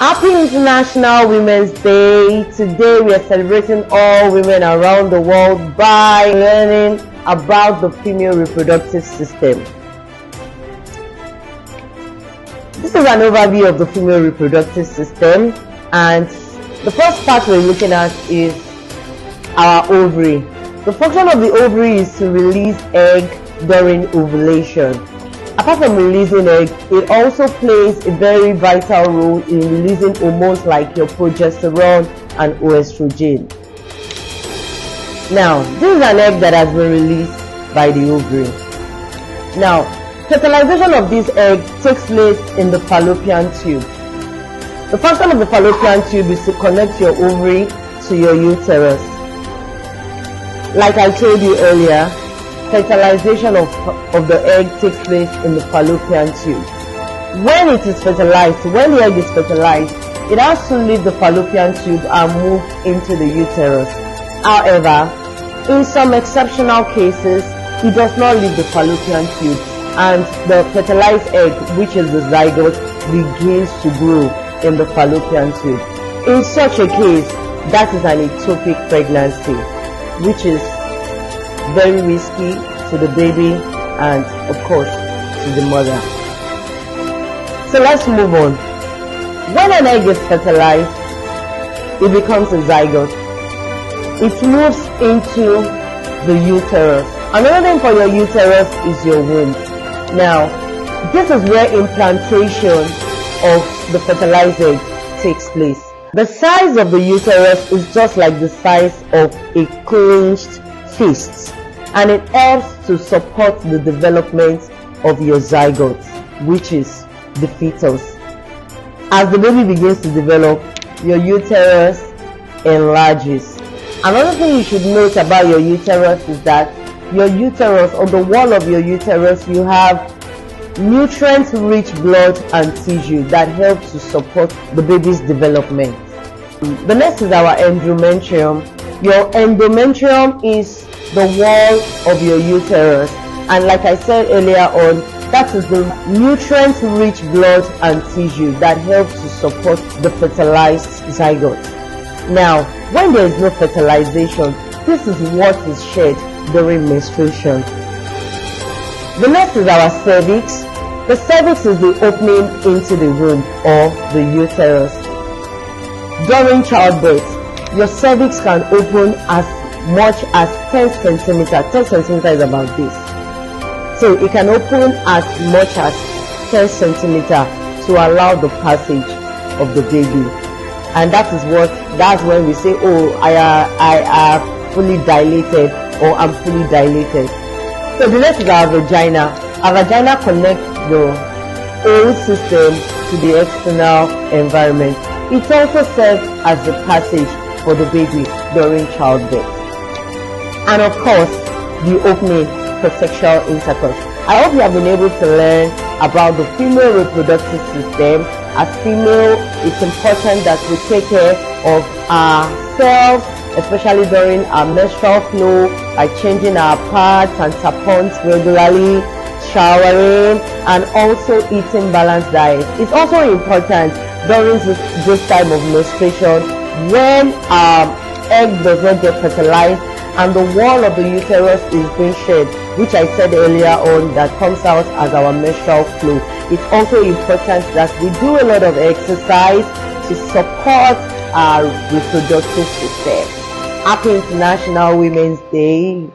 Happy International Women's Day. Today we are celebrating all women around the world by learning about the female reproductive system. This is an overview of the female reproductive system, and the first part we're looking at is our ovary. The function of the ovary is to release egg during ovulation. Apart from releasing egg, it also plays a very vital role in releasing hormones like your progesterone and estrogen. Now, this is an egg that has been released by the ovary. Now, fertilization of this egg takes place in the fallopian tube. The function of the fallopian tube is to connect your ovary to your uterus. Like I told you earlier, fertilization of the egg takes place in the fallopian tube. When it is fertilized, when the egg is fertilized, it has to leave the fallopian tube and move into the uterus. However, in some exceptional cases, it does not leave the fallopian tube, and the fertilized egg, which is the zygote, begins to grow in the fallopian tube. In such a case, that is an ectopic pregnancy, which is very risky to the baby and of course to the mother. So let's move on. When an egg is fertilized, it becomes a zygote. It moves into the uterus. Another name for your uterus is your womb. Now, this is where implantation of the fertilized egg takes place. The size of the uterus is just like the size of a clenched fist, and it helps to support the development of your zygote, which is the fetus. As the baby begins to develop, your uterus enlarges. Another thing you should note about your uterus is that your uterus, on the wall of your uterus, you have nutrient-rich blood and tissue that helps to support the baby's development. The next is our endometrium. Your endometrium is the wall of your uterus, and like I said earlier on, that is the nutrient-rich blood and tissue that helps to support the fertilized zygote. Now, when there is no fertilization, this is what is shed during menstruation. The next is our cervix. The cervix is the opening into the womb or the uterus. During childbirth, your cervix can open as much as 10 centimeters. 10 centimeters is about this. So it can open as much as 10 centimeters to allow the passage of the baby. And that's when we say, oh, I am fully dilated, or I'm fully dilated. So the next is our vagina. Our vagina connects the whole system to the external environment. It also serves as the passage for the baby during childbirth. And of course, the opening for sexual intercourse. I hope you have been able to learn about the female reproductive system. As female, it's important that we take care of ourselves, especially during our menstrual flow, by changing our pads and tampons regularly, showering, and also eating balanced diet. It's also important during this time of menstruation, when egg does not get fertilized and the wall of the uterus is being shed, which I said earlier on, that comes out as our menstrual flow. It's also important that we do a lot of exercise to support our reproductive system. Happy International Women's Day.